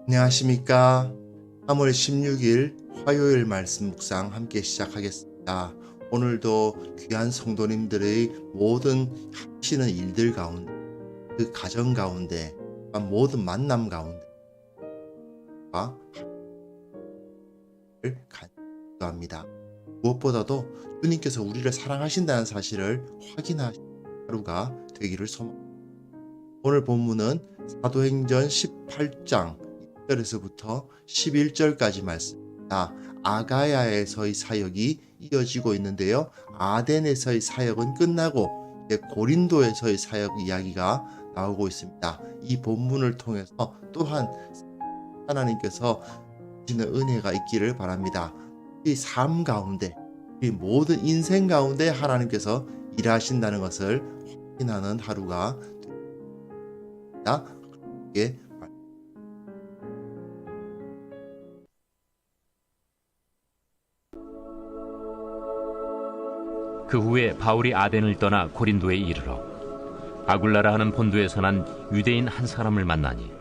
안녕하십니까. 3월 16일 화요일 말씀 묵상 함께 시작하겠습니다. 오늘도 귀한 성도님들의 모든 하시는 일들 가운데, 그 가정 가운데, 모든 만남 가운데 간구합니다. 무엇보다도 주님께서 우리를 사랑하신다는 사실을 확인하시는 하루가 되기를 소망합니다. 오늘 본문은 사도행전 18장 1절에서부터 11절까지 말씀입니다. 아가야에서의 사역이 이어지고 있는데요. 아덴에서의 사역은 끝나고 이제 고린도에서의 사역 이야기가 나오고 있습니다. 이 본문을 통해서 또한 하나님께서 주시는 은혜가 있기를 바랍니다. 이 삶 가운데, 이 모든 인생 가운데 하나님께서 일하신다는 것을 확인하는 하루가 됩니다. 그 후에 바울이 아덴을 떠나 고린도에 이르러 아굴라라 하는 본도에서 난 유대인 한 사람을 만나니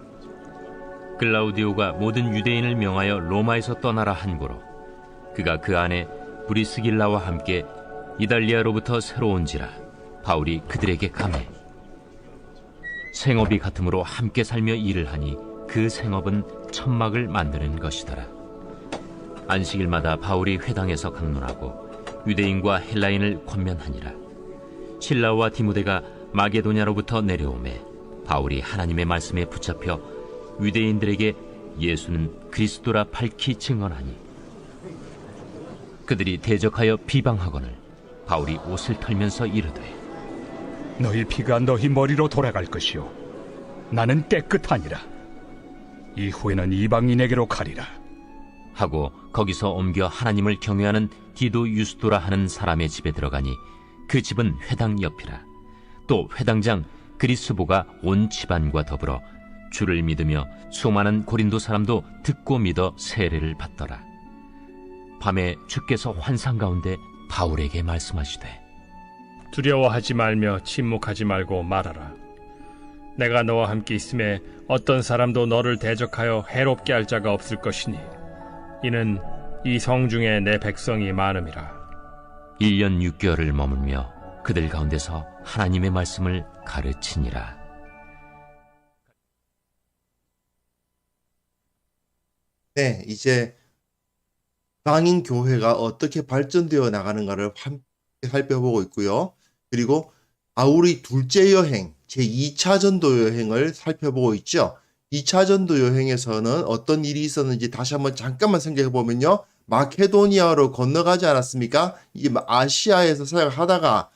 글라우디오가 모든 유대인을 명하여 로마에서 떠나라 한고로 그가 그 안에 브리스길라와 함께 이달리아로부터 새로 온지라 바울이 그들에게 감해 생업이 같으므로 함께 살며 일을 하니 그 생업은 천막을 만드는 것이더라. 안식일마다 바울이 회당에서 강론하고 유대인과 헬라인을 권면하니라. 실라와 디모데가 마게도냐로부터 내려오매 바울이 하나님의 말씀에 붙잡혀 유대인들에게 예수는 그리스도라 밝히 증언하니 그들이 대적하여 비방하거늘 바울이 옷을 털면서 이르되 너희 피가 너희 머리로 돌아갈 것이요 나는 깨끗하니라. 이후에는 이방인에게로 가리라 하고 거기서 옮겨 하나님을 경외하는 디도 유스도라 하는 사람의 집에 들어가니 그 집은 회당 옆이라. 또 회당장 그리스보가 온 집안과 더불어 주를 믿으며 수많은 고린도 사람도 듣고 믿어 세례를 받더라. 밤에 주께서 환상 가운데 바울에게 말씀하시되 두려워하지 말며 침묵하지 말고 말하라. 내가 너와 함께 있음에 어떤 사람도 너를 대적하여 해롭게 할 자가 없을 것이니 이는 이 성 중에 내 백성이 많음이라. 1년 6개월을 머물며 그들 가운데서 하나님의 말씀을 가르치니라. 네, 이제 방인 교회가 어떻게 발전되어 나가는가를 함께 살펴보고 있고요. 그리고 바울의 둘째 여행, 제2차 전도 여행을 살펴보고 있죠. 2차 전도 여행에서는 어떤 일이 있었는지 다시 한번 잠깐만 생각해 보면요. 마케도니아로 건너가지 않았습니까? 이 아시아에서 사역하다가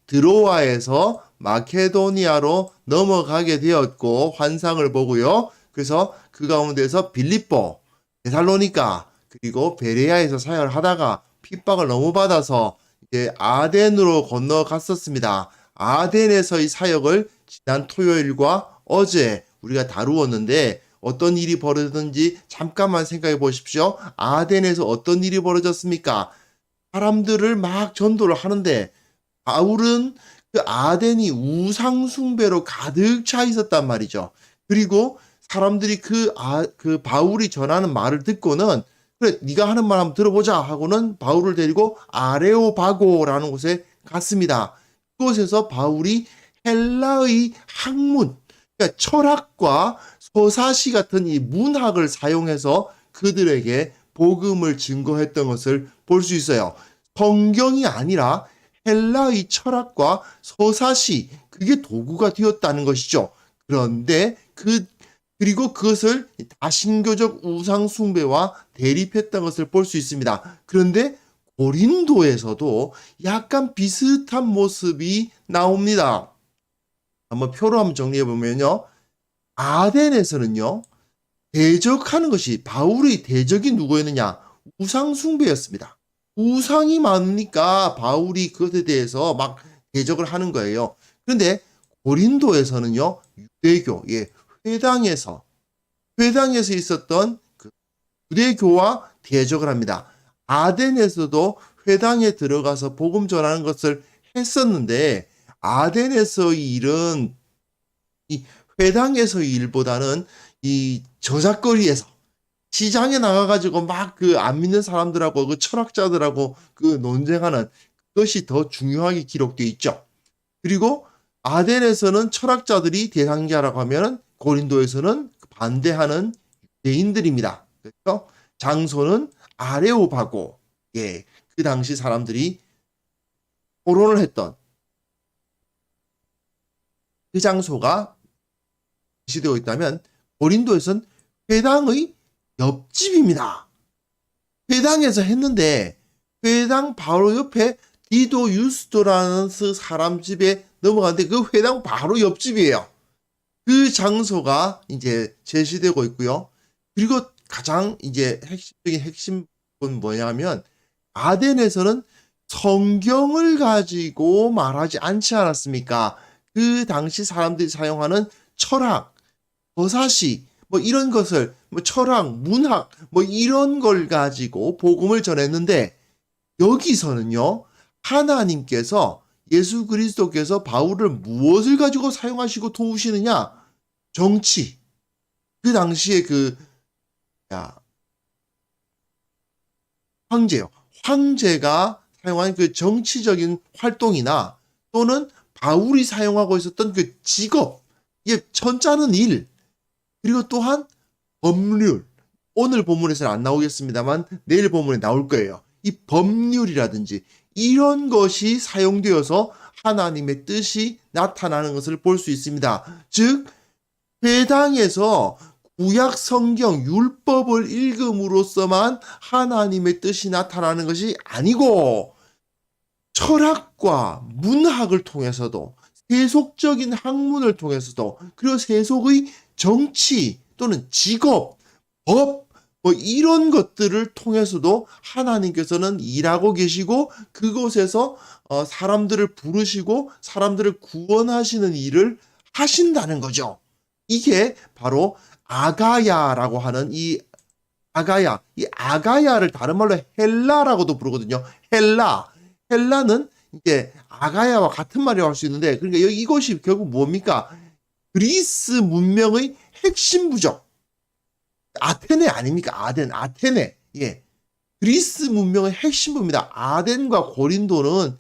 드로아에서 마케도니아로 넘어가게 되었고 환상을 보고요. 그래서 그 가운데서 빌립보, 데살로니가 그리고 베레아에서 사역을 하다가 핍박을 너무 받아서 이제 아덴으로 건너갔었습니다. 아덴에서의 사역을 지난 토요일과 어제 우리가 다루었는데 어떤 일이 벌어졌는지 잠깐만 생각해 보십시오. 아덴에서 어떤 일이 벌어졌습니까? 사람들을 막 전도를 하는데 바울은 그 아덴이 우상 숭배로 가득 차 있었단 말이죠. 그리고 사람들이 그 바울이 전하는 말을 듣고는 그래 네가 하는 말 한번 들어보자 하고는 바울을 데리고 아레오바고라는 곳에 갔습니다. 그곳에서 바울이 헬라의 학문, 그러니까 철학과 서사시 같은 이 문학을 사용해서 그들에게 복음을 증거했던 것을 볼 수 있어요. 성경이 아니라 헬라의 철학과 서사시, 그게 도구가 되었다는 것이죠. 그런데 그리고 그것을 다신교적 우상숭배와 대립했던 것을 볼 수 있습니다. 그런데 고린도에서도 약간 비슷한 모습이 나옵니다. 한번 표로 한번 정리해 보면요. 아덴에서는요. 대적하는 것이 바울의 대적이 누구였느냐? 우상숭배였습니다. 우상이 많으니까 바울이 그것에 대해서 막 대적을 하는 거예요. 그런데 고린도에서는요. 유대교, 회당에서 있었던 그 유대교와 대적을 합니다. 아덴에서도 회당에 들어가서 복음 전하는 것을 했었는데 아덴에서의 일은 이 회당에서의 일보다는 이 저작거리에서 시장에 나가가지고 막 그 안 믿는 사람들하고 그 철학자들하고 그 논쟁하는 그것이 더 중요하게 기록되어 있죠. 그리고 아덴에서는 철학자들이 대상자라고 하면 고린도에서는 반대하는 유대인들입니다. 그래서 장소는 아레오바고, 예, 그 당시 사람들이 토론을 했던 그 장소가 지시되어 있다면 고린도에서는 회당의 옆집입니다. 회당에서 했는데 회당 바로 옆에 디도 유스도라는 사람 집에 넘어갔는데 그 회당 바로 옆집이에요. 그 장소가 이제 제시되고 있고요. 그리고 가장 이제 핵심적인 핵심은 뭐냐면 아덴에서는 성경을 가지고 말하지 않지 않았습니까? 그 당시 사람들이 사용하는 철학, 버사시, 뭐 이런 것을 뭐 철학, 문학 뭐 이런 걸 가지고 복음을 전했는데 여기서는요. 하나님께서 예수 그리스도께서 바울을 무엇을 가지고 사용하시고 도우시느냐? 정치. 그 당시에 황제요. 황제가 사용한 그 정치적인 활동이나 또는 바울이 사용하고 있었던 그 직업, 이게 천자는 일, 그리고 또한 법률. 오늘 본문에서는 안 나오겠습니다만 내일 본문에 나올 거예요. 이 법률이라든지 이런 것이 사용되어서 하나님의 뜻이 나타나는 것을 볼 수 있습니다. 즉 회당에서 구약 성경 율법을 읽음으로써만 하나님의 뜻이 나타나는 것이 아니고 철학과 문학을 통해서도 세속적인 학문을 통해서도 그리고 세속의 정치 또는 직업, 법 뭐 이런 것들을 통해서도 하나님께서는 일하고 계시고 그곳에서 사람들을 부르시고 사람들을 구원하시는 일을 하신다는 거죠. 이게 바로 아가야라고 하는 이 아가야를 다른 말로 헬라라고도 부르거든요. 헬라는 이제 아가야와 같은 말이라고 할 수 있는데 그러니까 이것이 결국 뭡니까? 그리스 문명의 핵심 부족. 아테네 아닙니까? 아테네. 예. 그리스 문명의 핵심부입니다. 아덴과 고린도는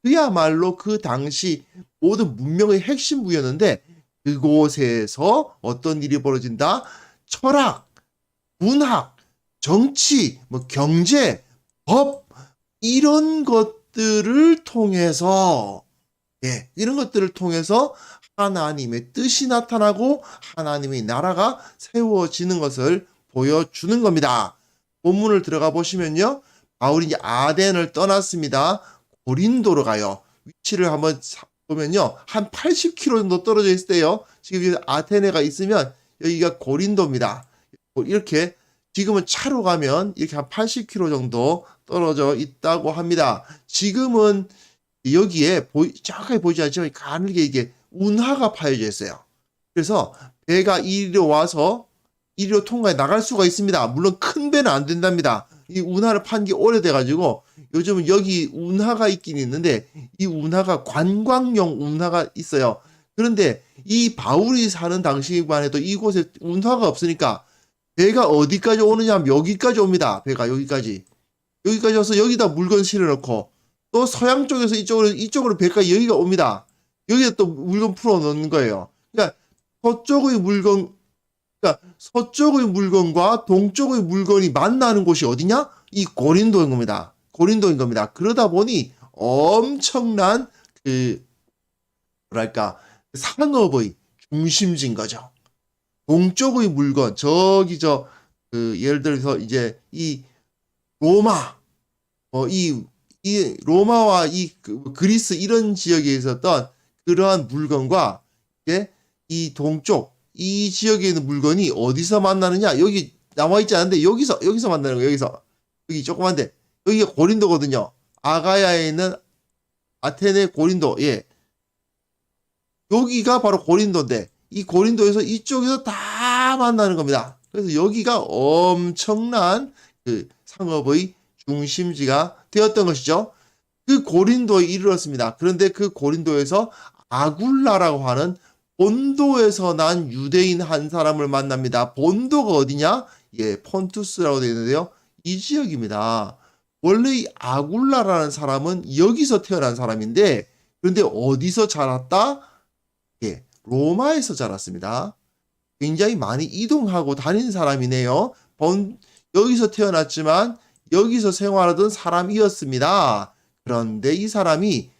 그야말로 그 당시 모든 문명의 핵심부였는데 그곳에서 어떤 일이 벌어진다? 철학, 문학, 정치, 뭐 경제, 법 이런 것들을 통해서 이런 것들을 통해서 하나님의 뜻이 나타나고 하나님의 나라가 세워지는 것을 보여주는 겁니다. 본문을 들어가 보시면요. 바울이 이제 아덴을 떠났습니다. 고린도로 가요. 위치를 한번 보면요. 한 80km 정도 떨어져 있을 때요. 지금 아테네가 있으면 여기가 고린도입니다. 이렇게 지금은 차로 가면 이렇게 한 80km 정도 떨어져 있다고 합니다. 지금은 여기에 정확하게 보이지 않지만 가늘게 이게 운하가 파여져 있어요. 그래서 배가 이리로 와서 이리로 통과해 나갈 수가 있습니다. 물론 큰 배는 안 된답니다. 이 운하를 판 게 오래돼가지고 요즘은 여기 운하가 있긴 있는데 이 운하가 관광용 운하가 있어요. 그런데 이 바울이 사는 당시만 해도 이곳에 운하가 없으니까 배가 어디까지 오느냐 하면 여기까지 옵니다. 배가 여기까지 와서 여기다 물건 실어놓고 또 서양 쪽에서 이쪽으로 배가 여기가 옵니다. 여기에 또 물건 풀어 넣는 거예요. 그러니까 서쪽의 물건과 동쪽의 물건이 만나는 곳이 어디냐? 이 고린도인 겁니다. 그러다 보니 엄청난 산업의 중심지인 거죠. 동쪽의 물건, 예를 들어서 이제 이 로마, 이 로마와 그리스 이런 지역에 있었던 그러한 물건과 이 동쪽 이 지역에 있는 물건이 어디서 만나느냐? 여기 나와 있지 않은데 여기서 만나는 거예요. 여기 조그만데 여기가 고린도거든요. 아가야에 있는 아테네 고린도. 예. 여기가 바로 고린도인데 이 고린도에서 이쪽에서 다 만나는 겁니다. 그래서 여기가 엄청난 그 상업의 중심지가 되었던 것이죠. 그 고린도에 이르렀습니다. 그런데 그 고린도에서 아굴라라고 하는 본도에서 난 유대인 한 사람을 만납니다. 본도가 어디냐? 예, 폰투스라고 되어 있는데요. 이 지역입니다. 원래 이 아굴라라는 사람은 여기서 태어난 사람인데, 그런데 어디서 자랐다? 예, 로마에서 자랐습니다. 굉장히 많이 이동하고 다닌 사람이네요. 여기서 태어났지만 여기서 생활하던 사람이었습니다. 그런데 이 사람이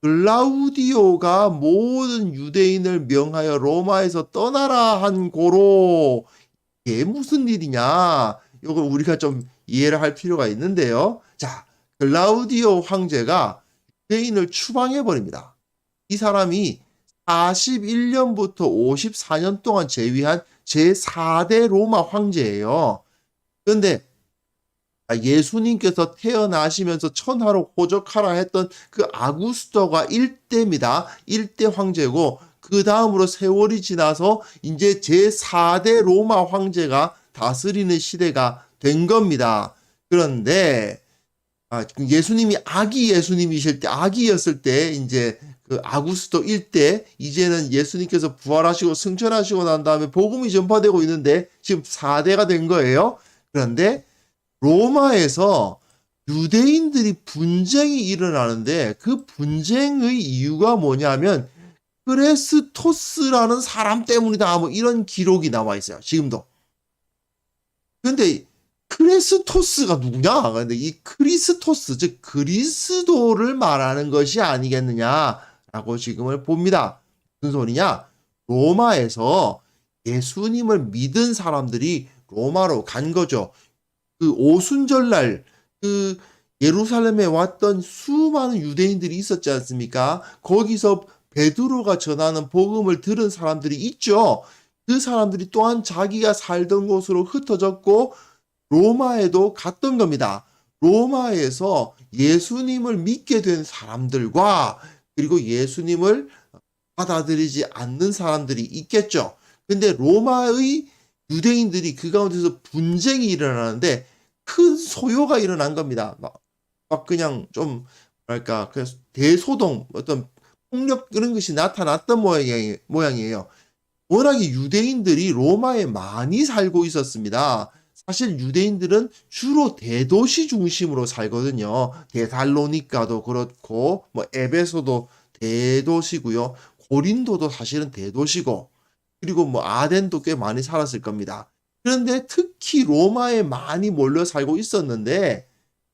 글라우디오가 모든 유대인을 명하여 로마에서 떠나라 한 고로, 이게 무슨 일이냐? 이걸 우리가 좀 이해를 할 필요가 있는데요. 자, 글라우디오 황제가 유대인을 추방해 버립니다. 이 사람이 41년부터 54년 동안 재위한 제4대 로마 황제예요. 그런데 예수님께서 태어나시면서 천하로 호적하라 했던 그 아구스토가 1대입니다. 1대 황제고, 그 다음으로 세월이 지나서 이제 제4대 로마 황제가 다스리는 시대가 된 겁니다. 그런데 예수님이 아기였을 때 이제 그 아구스토 1대, 이제는 예수님께서 부활하시고 승천하시고 난 다음에 복음이 전파되고 있는데 지금 4대가 된 거예요. 그런데 로마에서 유대인들이 분쟁이 일어나는데, 그 분쟁의 이유가 뭐냐면 크레스토스라는 사람 때문이다, 뭐 이런 기록이 나와 있어요. 지금도. 근데 크레스토스가 누구냐? 근데 이 크리스토스, 즉 그리스도를 말하는 것이 아니겠느냐라고 지금을 봅니다. 무슨 소리냐? 로마에서 예수님을 믿은 사람들이 로마로 간 거죠. 그 오순절날 그 예루살렘에 왔던 수많은 유대인들이 있었지 않습니까? 거기서 베드로가 전하는 복음을 들은 사람들이 있죠. 그 사람들이 또한 자기가 살던 곳으로 흩어졌고 로마에도 갔던 겁니다. 로마에서 예수님을 믿게 된 사람들과 그리고 예수님을 받아들이지 않는 사람들이 있겠죠. 근데 로마의 유대인들이 그 가운데서 분쟁이 일어나는데 큰 소요가 일어난 겁니다. 막 그냥 좀 뭐랄까 대소동, 어떤 폭력 그런 것이 나타났던 모양이에요. 워낙에 유대인들이 로마에 많이 살고 있었습니다. 사실 유대인들은 주로 대도시 중심으로 살거든요. 데살로니가도 그렇고 뭐 에베소도 대도시고요. 고린도도 사실은 대도시고, 그리고 뭐 아덴도 꽤 많이 살았을 겁니다. 그런데 특히 로마에 많이 몰려 살고 있었는데,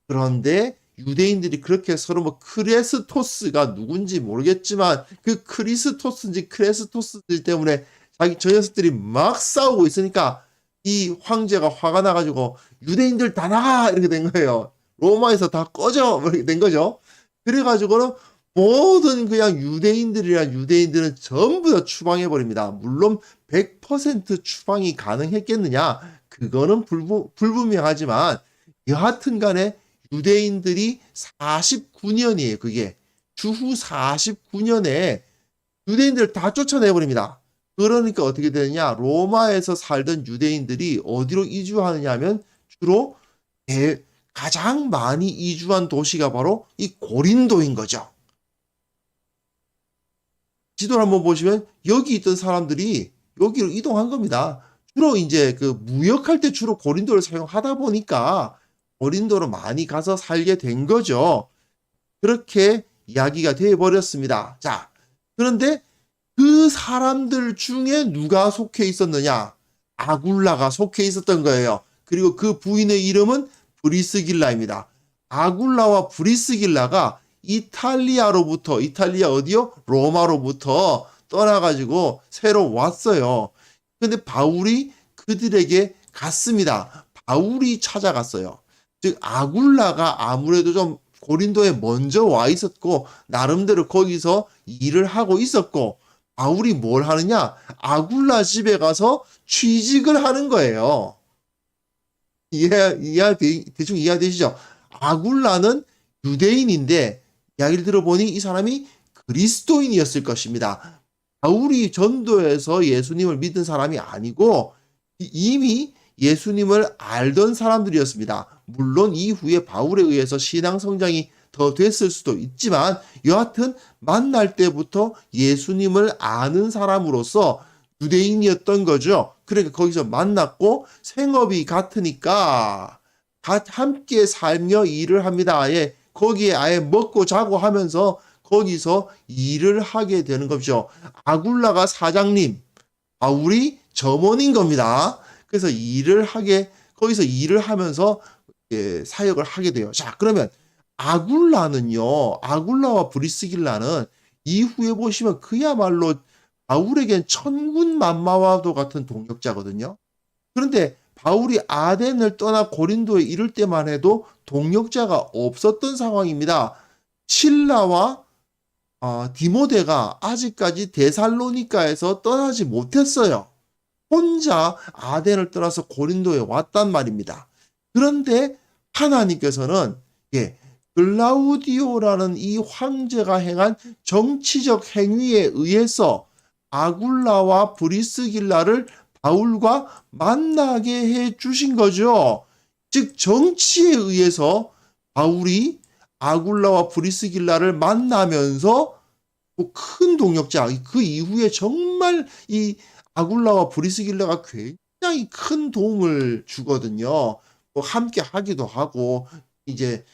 그런데 유대인들이 그렇게 서로 뭐 크레스토스가 누군지 모르겠지만 그 크리스토스인지 크레스토스들 때문에 저 녀석들이 막 싸우고 있으니까 이 황제가 화가 나가지고 유대인들 다 나가 이렇게 된 거예요. 로마에서 다 꺼져 이렇게 된 거죠. 그래가지고는 모든 그냥 유대인들은 전부 다 추방해 버립니다. 물론 100% 추방이 가능했겠느냐? 그거는 불분명하지만 여하튼 간에 유대인들이 49년이에요. 그게 주후 49년에 유대인들을 다 쫓아내 버립니다. 그러니까 어떻게 되느냐? 로마에서 살던 유대인들이 어디로 이주하느냐 하면 주로 가장 많이 이주한 도시가 바로 이 고린도인 거죠. 지도를 한번 보시면 여기 있던 사람들이 여기로 이동한 겁니다. 주로 이제 그 무역할 때 주로 고린도를 사용하다 보니까 고린도로 많이 가서 살게 된 거죠. 그렇게 이야기가 되어 버렸습니다. 자, 그런데 그 사람들 중에 누가 속해 있었느냐? 아굴라가 속해 있었던 거예요. 그리고 그 부인의 이름은 브리스길라입니다. 아굴라와 브리스길라가 이탈리아 어디요? 로마로부터 떠나가지고 새로 왔어요. 근데 바울이 그들에게 갔습니다. 바울이 찾아갔어요. 즉 아굴라가 아무래도 좀 고린도에 먼저 와 있었고 나름대로 거기서 일을 하고 있었고, 바울이 뭘 하느냐? 아굴라 집에 가서 취직을 하는 거예요. 대충 이해되시죠? 아굴라는 유대인인데 이야기를 들어보니 이 사람이 그리스도인이었을 것입니다. 바울이 전도해서 예수님을 믿은 사람이 아니고 이미 예수님을 알던 사람들이었습니다. 물론 이후에 바울에 의해서 신앙 성장이 더 됐을 수도 있지만 여하튼 만날 때부터 예수님을 아는 사람으로서 유대인이었던 거죠. 그러니까 거기서 만났고 생업이 같으니까 함께 살며 일을 합니다. 아예 거기에 아예 먹고 자고 하면서 거기서 일을 하게 되는 거죠. 아굴라가 사장님, 바울이 점원인 겁니다. 그래서 거기서 일을 하면서 사역을 하게 돼요. 자, 그러면 아굴라와 브리스길라는 이후에 보시면 그야말로 바울에겐 천군만마와도 같은 동역자거든요. 그런데 바울이 아덴을 떠나 고린도에 이를 때만 해도 동역자가 없었던 상황입니다. 실라와 디모데가 아직까지 데살로니가에서 떠나지 못했어요. 혼자 아덴을 떠나서 고린도에 왔단 말입니다. 그런데 하나님께서는 글라우디오라는 이 황제가 행한 정치적 행위에 의해서 아굴라와 브리스길라를 바울과 만나게 해 주신 거죠. 즉 정치에 의해서 바울이 아굴라와 브리스길라를 만나면서 큰 동역자, 그 이후에 정말 이 아굴라와 브리스길라가 굉장히 큰 도움을 주거든요. 함께 하기도 하고 이제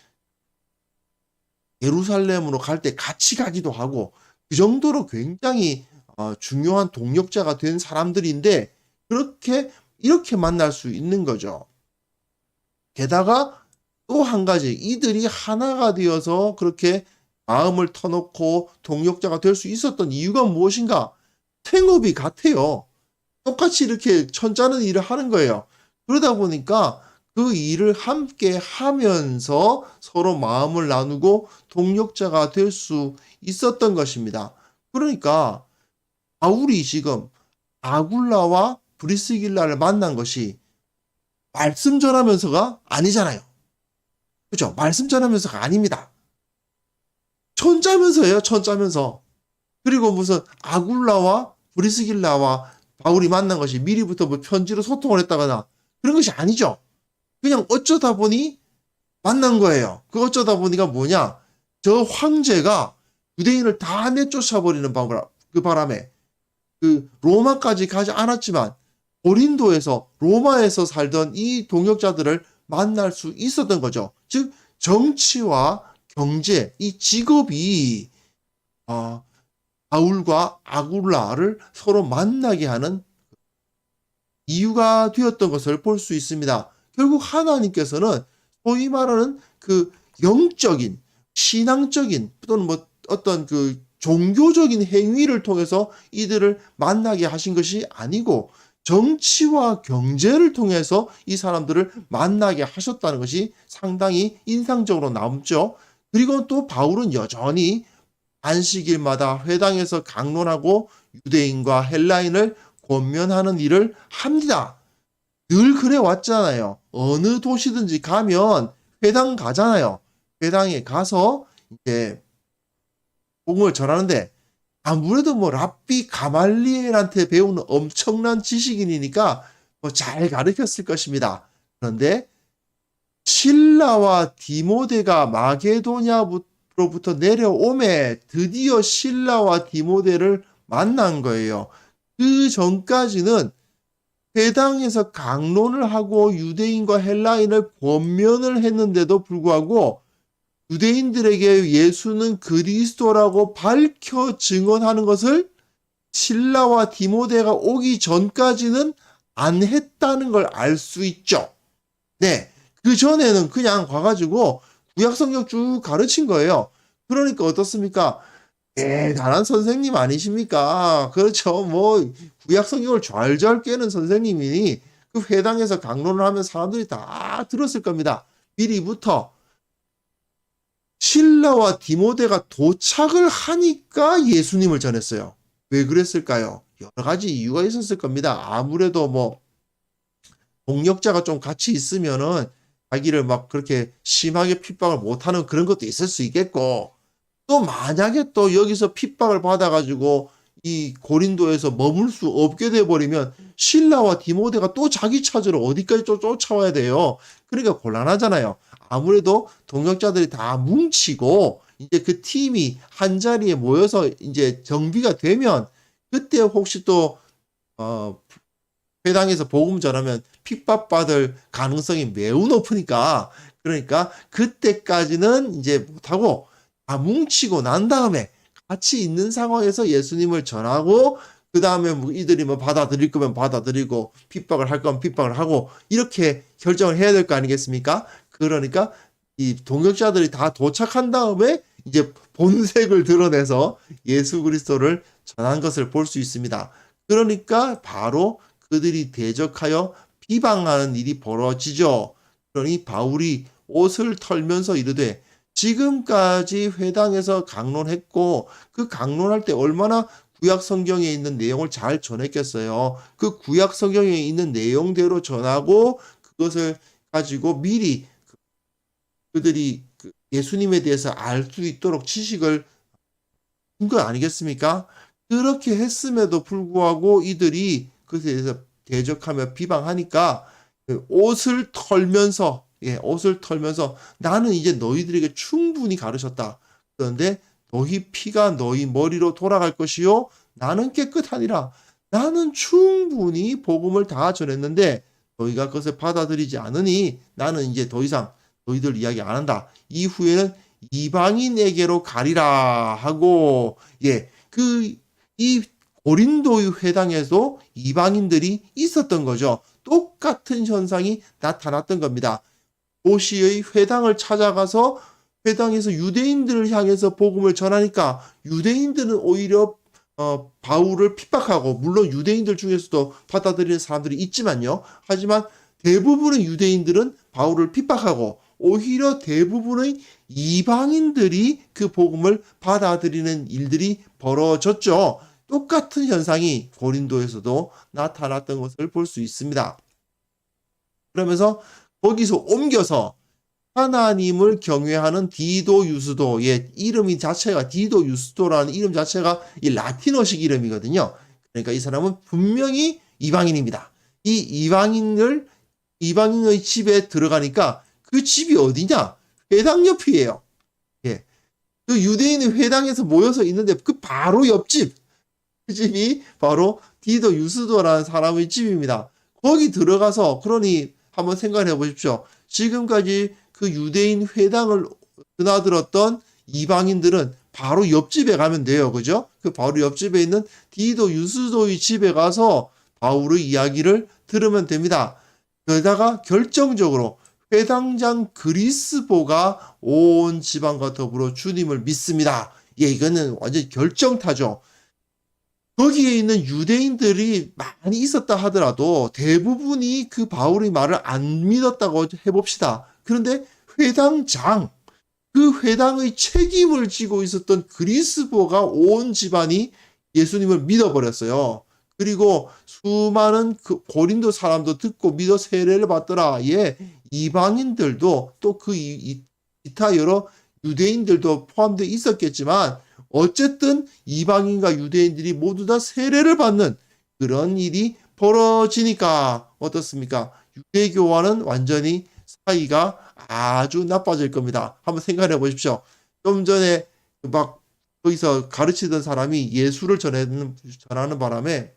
예루살렘으로 갈 때 같이 가기도 하고 그 정도로 굉장히 중요한 동역자가 된 사람들인데 이렇게 만날 수 있는 거죠. 게다가 또 한 가지, 이들이 하나가 되어서 그렇게 마음을 터놓고 동역자가 될 수 있었던 이유가 무엇인가? 생업이 같아요. 똑같이 이렇게 천짜는 일을 하는 거예요. 그러다 보니까 그 일을 함께 하면서 서로 마음을 나누고 동역자가 될 수 있었던 것입니다. 그러니까 바울이 지금 아굴라와 브리스길라를 만난 것이 말씀 전하면서가 아니잖아요. 그렇죠? 말씀 전하면서가 아닙니다. 천짜면서예요. 천짜면서. 그리고 무슨 아굴라와 브리스길라와 바울이 만난 것이 미리부터 뭐 편지로 소통을 했다거나 그런 것이 아니죠. 그냥 어쩌다 보니 만난 거예요. 그 어쩌다 보니까 뭐냐? 저 황제가 유대인을 다 내쫓아버리는 그 바람에 그 로마까지 가지 않았지만 고린도에서 로마에서 살던 이 동역자들을 만날 수 있었던 거죠. 즉 정치와 경제, 이 직업이 바울과 아굴라를 서로 만나게 하는 이유가 되었던 것을 볼 수 있습니다. 결국 하나님께서는 소위 말하는 그 영적인, 신앙적인 또는 뭐 어떤 그 종교적인 행위를 통해서 이들을 만나게 하신 것이 아니고 정치와 경제를 통해서 이 사람들을 만나게 하셨다는 것이 상당히 인상적으로 남죠. 그리고 또 바울은 여전히 안식일마다 회당에서 강론하고 유대인과 헬라인을 권면하는 일을 합니다. 늘 그래 왔잖아요. 어느 도시든지 가면 회당 가잖아요. 회당에 가서 이제 복음을 전하는데 아무래도 뭐 랍비 가말리엘한테 배우는 엄청난 지식인이니까 뭐 잘 가르쳤을 것입니다. 그런데 실라와 디모데가 마게도냐로부터 내려오매 드디어 실라와 디모데를 만난 거예요. 그 전까지는 회당에서 강론을 하고 유대인과 헬라인을 권면을 했는데도 불구하고 유대인들에게 예수는 그리스도라고 밝혀 증언하는 것을 실라와 디모데가 오기 전까지는 안 했다는 걸 알 수 있죠. 네. 그 전에는 그냥 가가지고 구약성경 쭉 가르친 거예요. 그러니까 어떻습니까? 대단한 선생님 아니십니까? 그렇죠. 뭐 구약성경을 좔좔 깨는 선생님이니 그 회당에서 강론을 하면 사람들이 다 들었을 겁니다. 미리부터. 실라와 디모데가 도착을 하니까 예수님을 전했어요. 왜 그랬을까요? 여러 가지 이유가 있었을 겁니다. 아무래도 뭐 동역자가 좀 같이 있으면은 자기를 막 그렇게 심하게 핍박을 못하는 그런 것도 있을 수 있겠고, 또 만약에 또 여기서 핍박을 받아가지고 이 고린도에서 머물 수 없게 돼버리면 실라와 디모데가 또 자기 찾으러 어디까지 쫓아와야 돼요. 그러니까 곤란하잖아요. 아무래도 동역자들이 다 뭉치고 이제 그 팀이 한 자리에 모여서 이제 정비가 되면 그때 혹시 또 회당에서 복음 전하면 핍박받을 가능성이 매우 높으니까 그러니까 그때까지는 이제 못하고 다 뭉치고 난 다음에 같이 있는 상황에서 예수님을 전하고 그 다음에 뭐 이들이 뭐 받아들일 거면 받아들이고 핍박을 할 거면 핍박을 하고 이렇게 결정을 해야 될 거 아니겠습니까? 그러니까 이 동역자들이 다 도착한 다음에 이제 본색을 드러내서 예수 그리스도를 전한 것을 볼 수 있습니다. 그러니까 바로 그들이 대적하여 비방하는 일이 벌어지죠. 그러니 바울이 옷을 털면서 이르되 지금까지 회당에서 강론했고 그 강론할 때 얼마나 구약 성경에 있는 내용을 잘 전했겠어요. 그 구약 성경에 있는 내용대로 전하고 그것을 가지고 미리 그들이 예수님에 대해서 알 수 있도록 지식을 준 거 아니겠습니까? 그렇게 했음에도 불구하고 이들이 그것에 대해서 대적하며 비방하니까 옷을 털면서 옷을 털면서 나는 이제 너희들에게 충분히 가르쳤다. 그런데 너희 피가 너희 머리로 돌아갈 것이요 나는 깨끗하니라. 나는 충분히 복음을 다 전했는데 너희가 그것을 받아들이지 않으니 나는 이제 더 이상 너희들 이야기 안 한다. 이후에는 이방인에게로 가리라 하고 이 고린도의 회당에도 이방인들이 있었던 거죠. 똑같은 현상이 나타났던 겁니다. 도시의 회당을 찾아가서 회당에서 유대인들을 향해서 복음을 전하니까 유대인들은 오히려 바울을 핍박하고 물론 유대인들 중에서도 받아들이는 사람들이 있지만요. 하지만 대부분의 유대인들은 바울을 핍박하고 오히려 대부분의 이방인들이 그 복음을 받아들이는 일들이 벌어졌죠. 똑같은 현상이 고린도에서도 나타났던 것을 볼 수 있습니다. 그러면서 거기서 옮겨서 하나님을 경외하는 디도 유스도의 이름이 자체가 디도 유스도라는 이름 자체가 이 라틴어식 이름이거든요. 그러니까 이 사람은 분명히 이방인입니다. 이 이방인의 집에 들어가니까 그 집이 어디냐? 회당 옆이에요. 그 유대인의 회당에서 모여서 있는데 그 바로 옆집. 그 집이 바로 디도 유스도라는 사람의 집입니다. 거기 들어가서 그러니 한번 생각해 보십시오. 지금까지 그 유대인 회당을 드나들었던 이방인들은 바로 옆집에 가면 돼요. 그죠? 그 바로 옆집에 있는 디도 유스도의 집에 가서 바울의 이야기를 들으면 됩니다. 그러다가 결정적으로 회당장 그리스보가 온 지방과 더불어 주님을 믿습니다. 이거는 완전 결정타죠. 거기에 있는 유대인들이 많이 있었다 하더라도 대부분이 그 바울의 말을 안 믿었다고 해봅시다. 그런데 회당장, 그 회당의 책임을 지고 있었던 그리스보가 온 집안이 예수님을 믿어버렸어요. 그리고 수많은 그 고린도 사람도 듣고 믿어 세례를 받더라. 이방인들도 또 그 기타 여러 유대인들도 포함되어 있었겠지만 어쨌든 이방인과 유대인들이 모두 다 세례를 받는 그런 일이 벌어지니까 어떻습니까? 유대교와는 완전히 사이가 아주 나빠질 겁니다. 한번 생각해 보십시오. 좀 전에 막 거기서 가르치던 사람이 예수를 전하는 바람에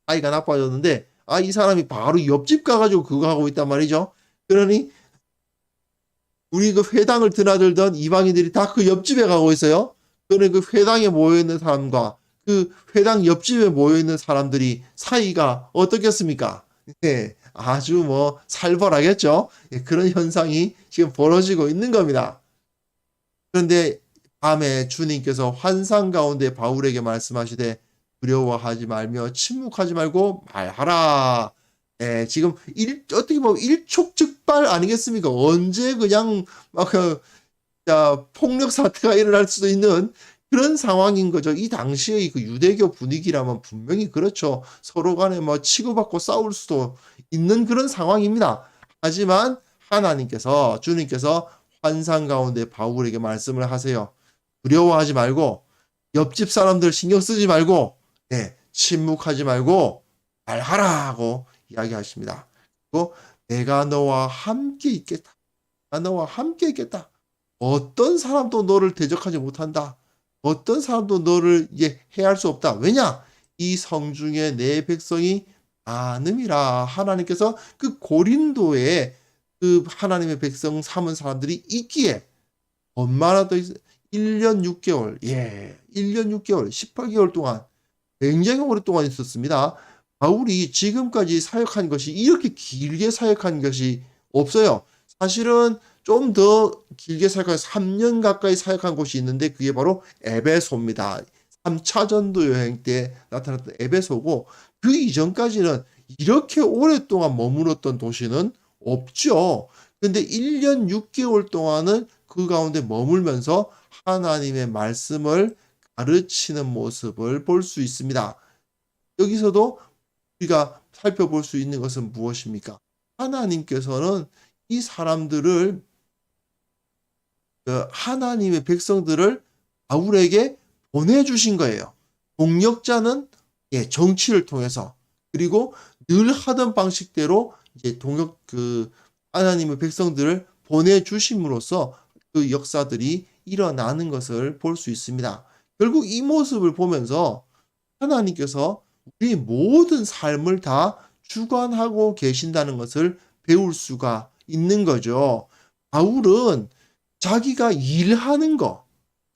사이가 나빠졌는데 이 사람이 바로 옆집 가가지고 그거 하고 있단 말이죠. 그러니 우리 그 회당을 드나들던 이방인들이 다 그 옆집에 가고 있어요. 그러니 그 회당에 모여있는 사람과 그 회당 옆집에 모여있는 사람들이 사이가 어떻겠습니까? 아주 뭐 살벌하겠죠. 그런 현상이 지금 벌어지고 있는 겁니다. 그런데 밤에 주님께서 환상 가운데 바울에게 말씀하시되 두려워하지 말며 침묵하지 말고 말하라. 지금 어떻게 보면 일촉즉발 아니겠습니까? 언제 그냥 막 폭력 사태가 일어날 수도 있는 그런 상황인 거죠. 이 당시의 그 유대교 분위기라면 분명히 그렇죠. 서로 간에 뭐 치고받고 싸울 수도 있는 그런 상황입니다. 하지만 주님께서 환상 가운데 바울에게 말씀을 하세요. 두려워하지 말고 옆집 사람들 신경 쓰지 말고 침묵하지 말고 말하라고 이야기하십니다. 그리고 내가 너와 함께 있겠다. 나 너와 함께 있겠다. 어떤 사람도 너를 대적하지 못한다. 어떤 사람도 너를 해할 수 없다. 왜냐? 이 성중에 내 백성이 많음이라. 하나님께서 그 고린도에 그 하나님의 백성 삼은 사람들이 있기에 얼마나 더 1년 6개월, 1년 6개월, 18개월 동안 굉장히 오랫동안 있었습니다. 바울이 지금까지 사역한 것이 이렇게 길게 사역한 것이 없어요. 사실은 좀 더 길게 사역한 3년 가까이 사역한 곳이 있는데 그게 바로 에베소입니다. 3차 전도 여행 때 나타났던 에베소고 그 이전까지는 이렇게 오랫동안 머물렀던 도시는 없죠. 근데 1년 6개월 동안은 그 가운데 머물면서 하나님의 말씀을 가르치는 모습을 볼 수 있습니다. 여기서도 우리가 살펴볼 수 있는 것은 무엇입니까? 하나님께서는 이 사람들을 하나님의 백성들을 바울에게 보내주신 거예요. 동역자는 정치를 통해서 그리고 늘 하던 방식대로 하나님의 백성들을 보내주심으로써 그 역사들이 일어나는 것을 볼 수 있습니다. 결국 이 모습을 보면서 하나님께서 우리 모든 삶을 다 주관하고 계신다는 것을 배울 수가 있는 거죠. 바울은 자기가 일하는 거,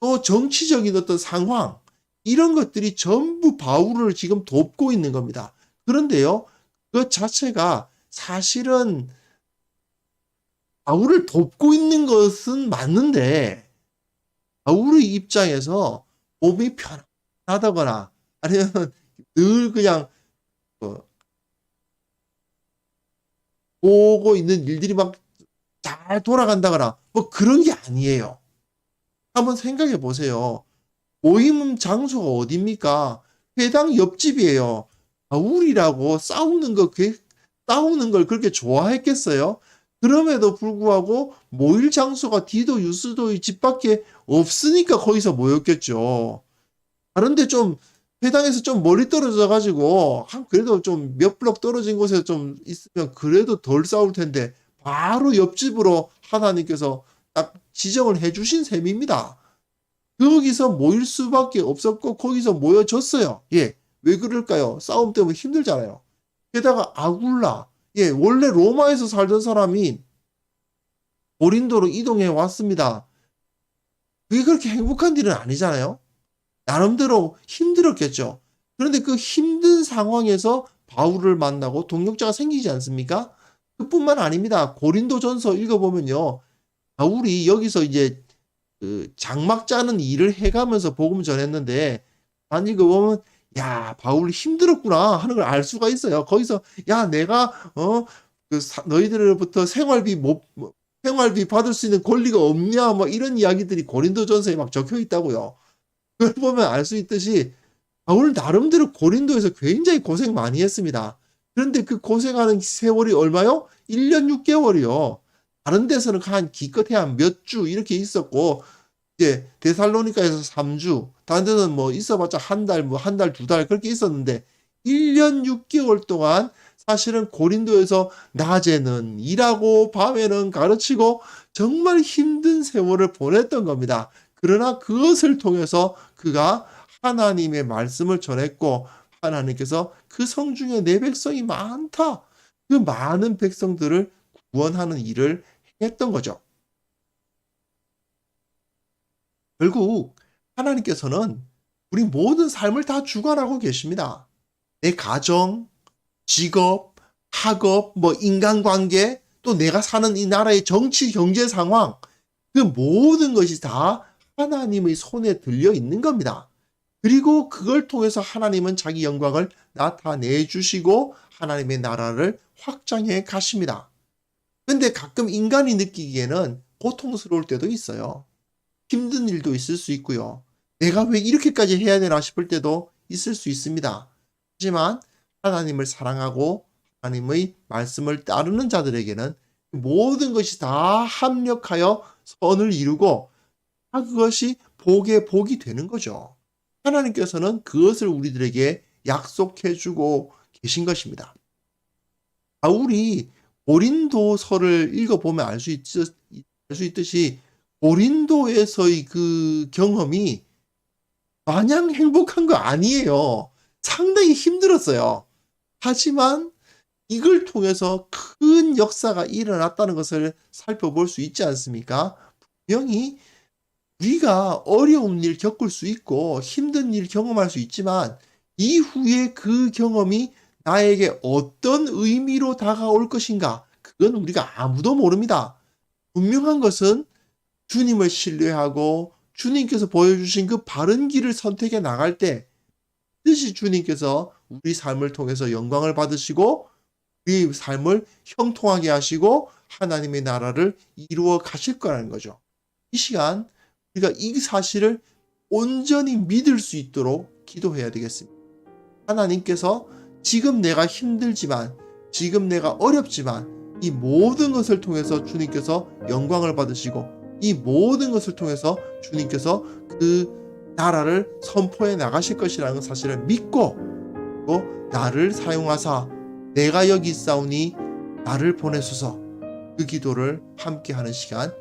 또 정치적인 어떤 상황, 이런 것들이 전부 바울을 지금 돕고 있는 겁니다. 그런데요, 그 자체가 사실은 바울을 돕고 있는 것은 맞는데, 바울의 입장에서 몸이 편하다거나, 아니면 늘 그냥, 보고 있는 일들이 막 잘 돌아간다거나, 뭐 그런 게 아니에요. 한번 생각해 보세요. 모임 장소가 어디입니까? 회당 옆집이에요. 바울이라고 싸우는 걸 그렇게 좋아했겠어요? 그럼에도 불구하고 모일 장소가 디도 유스도의 집 밖에 없으니까 거기서 모였겠죠. 다른데 좀 회당에서 좀 멀리 떨어져 가지고 그래도 좀 몇 블럭 떨어진 곳에 좀 있으면 그래도 덜 싸울 텐데 바로 옆집으로 하나님께서 딱 지정을 해주신 셈입니다. 거기서 모일 수밖에 없었고 거기서 모여졌어요. 왜 그럴까요? 싸움 때문에 힘들잖아요. 게다가 아굴라, 원래 로마에서 살던 사람이 고린도로 이동해 왔습니다. 그게 그렇게 행복한 일은 아니잖아요. 나름대로 힘들었겠죠. 그런데 그 힘든 상황에서 바울을 만나고 동역자가 생기지 않습니까? 그뿐만 아닙니다. 고린도전서 읽어보면요, 바울이 여기서 장막 짜는 일을 해가면서 복음 전했는데, 안 읽어보면 야, 바울이 힘들었구나 하는 걸 알 수가 있어요. 거기서 내가 너희들로부터 생활비 받을 수 있는 권리가 없냐, 뭐 이런 이야기들이 고린도전서에 막 적혀 있다고요. 그걸 보면 알 수 있듯이 바울 나름대로 고린도에서 굉장히 고생 많이 했습니다. 그런데 그 고생하는 세월이 얼마요? 1년 6개월이요. 다른 데서는 기껏해야 몇 주 이렇게 있었고, 데살로니가에서 3주, 다른 데는 뭐 있어봤자 한 달, 두 달 그렇게 있었는데 1년 6개월 동안 사실은 고린도에서 낮에는 일하고 밤에는 가르치고 정말 힘든 세월을 보냈던 겁니다. 그러나 그것을 통해서 그가 하나님의 말씀을 전했고 하나님께서 그 성중에 내 백성이 많다. 그 많은 백성들을 구원하는 일을 했던 거죠. 결국 하나님께서는 우리 모든 삶을 다 주관하고 계십니다. 내 가정, 직업, 학업, 인간관계, 또 내가 사는 이 나라의 정치, 경제 상황, 그 모든 것이 다 하나님의 손에 들려 있는 겁니다. 그리고 그걸 통해서 하나님은 자기 영광을 나타내 주시고 하나님의 나라를 확장해 가십니다. 근데 가끔 인간이 느끼기에는 고통스러울 때도 있어요. 힘든 일도 있을 수 있고요. 내가 왜 이렇게까지 해야 되나 싶을 때도 있을 수 있습니다. 하지만 하나님을 사랑하고 하나님의 말씀을 따르는 자들에게는 모든 것이 다 합력하여 선을 이루고 그것이 복의 복이 되는 거죠. 하나님께서는 그것을 우리들에게 약속해 주고 계신 것입니다. 바울이 고린도서를 읽어보면 알 수 알 수 있듯이 고린도에서의 그 경험이 마냥 행복한 거 아니에요. 상당히 힘들었어요. 하지만 이걸 통해서 큰 역사가 일어났다는 것을 살펴볼 수 있지 않습니까? 분명히 우리가 어려운 일 겪을 수 있고 힘든 일 경험할 수 있지만 이후에 그 경험이 나에게 어떤 의미로 다가올 것인가? 그건 우리가 아무도 모릅니다. 분명한 것은 주님을 신뢰하고 주님께서 보여주신 그 바른 길을 선택해 나갈 때 뜻이 주님께서 우리 삶을 통해서 영광을 받으시고 우리 삶을 형통하게 하시고 하나님의 나라를 이루어 가실 거라는 거죠. 이 시간 우리가 이 사실을 온전히 믿을 수 있도록 기도해야 되겠습니다. 하나님께서 지금 내가 힘들지만 지금 내가 어렵지만 이 모든 것을 통해서 주님께서 영광을 받으시고 이 모든 것을 통해서 주님께서 그 나라를 선포해 나가실 것이라는 사실을 믿고 또 나를 사용하사 내가 여기 있사오니 나를 보내소서 그 기도를 함께 하는 시간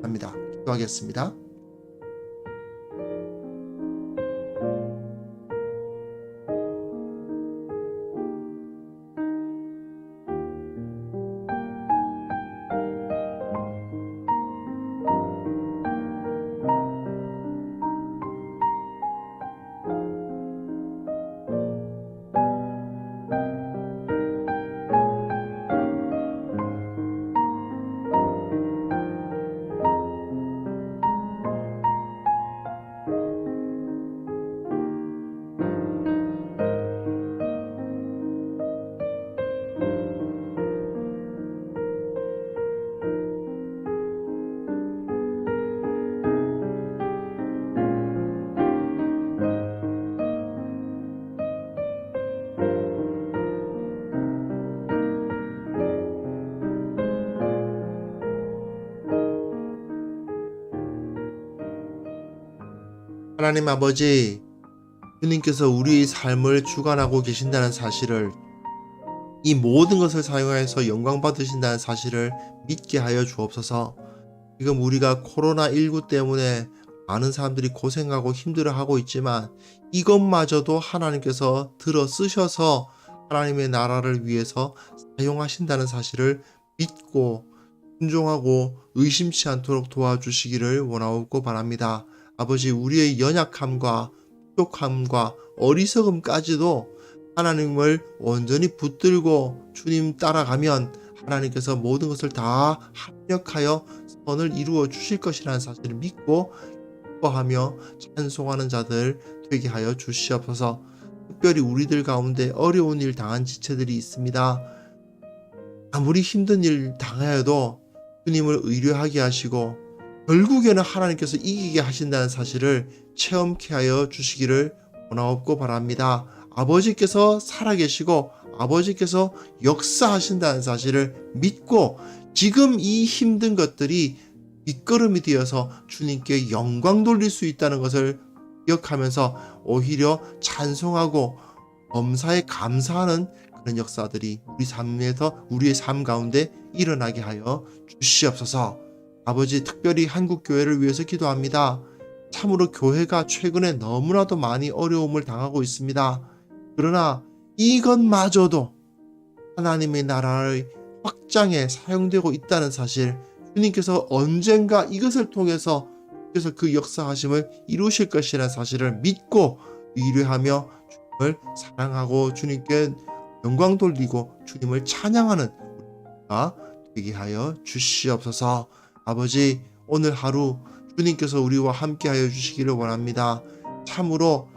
가집니다. 기도하겠습니다. 하나님 아버지, 주님께서 우리의 삶을 주관하고 계신다는 사실을 이 모든 것을 사용해서 영광 받으신다는 사실을 믿게 하여 주옵소서. 지금 우리가 코로나19 때문에 많은 사람들이 고생하고 힘들어하고 있지만 이것마저도 하나님께서 들어 쓰셔서 하나님의 나라를 위해서 사용하신다는 사실을 믿고 순종하고 의심치 않도록 도와주시기를 원하옵고 바랍니다. 아버지, 우리의 연약함과 부족함과 어리석음까지도 하나님을 온전히 붙들고 주님 따라가면 하나님께서 모든 것을 다 합력하여 선을 이루어 주실 것이라는 사실을 믿고 기뻐하며 찬송하는 자들 되게 하여 주시옵소서. 특별히 우리들 가운데 어려운 일 당한 지체들이 있습니다. 아무리 힘든 일 당하여도 주님을 의뢰하게 하시고 결국에는 하나님께서 이기게 하신다는 사실을 체험케 하여 주시기를 원하옵고 바랍니다. 아버지께서 살아계시고 아버지께서 역사하신다는 사실을 믿고 지금 이 힘든 것들이 밑거름이 되어서 주님께 영광 돌릴 수 있다는 것을 기억하면서 오히려 찬송하고 범사에 감사하는 그런 역사들이 우리 삶에서 우리의 삶 가운데 일어나게 하여 주시옵소서. 아버지, 특별히 한국교회를 위해서 기도합니다. 참으로 교회가 최근에 너무나도 많이 어려움을 당하고 있습니다. 그러나 이것마저도 하나님의 나라의 확장에 사용되고 있다는 사실, 주님께서 언젠가 이것을 통해서 그 역사하심을 이루실 것이라는 사실을 믿고 의뢰하며 주님을 사랑하고 주님께 영광 돌리고 주님을 찬양하는 우리가 되게 하여 주시옵소서. 아버지, 오늘 하루 주님께서 우리와 함께하여 주시기를 원합니다. 참으로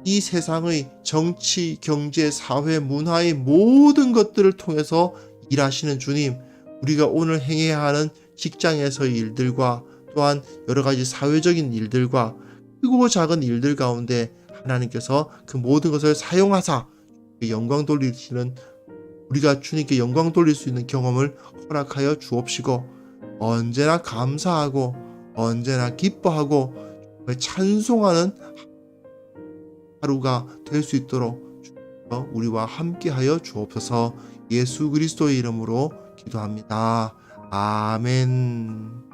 이 세상의 정치, 경제, 사회, 문화의 모든 것들을 통해서 일하시는 주님, 우리가 오늘 행해야 하는 직장에서의 일들과 또한 여러 가지 사회적인 일들과 크고 작은 일들 가운데 하나님께서 그 모든 것을 사용하사 영광 돌리시는, 우리가 주님께 영광 돌릴 수 있는 경험을 허락하여 주옵시고 언제나 감사하고 언제나 기뻐하고 찬송하는 하루가 될 수 있도록 우리와 함께하여 주옵소서. 예수 그리스도의 이름으로 기도합니다. 아멘.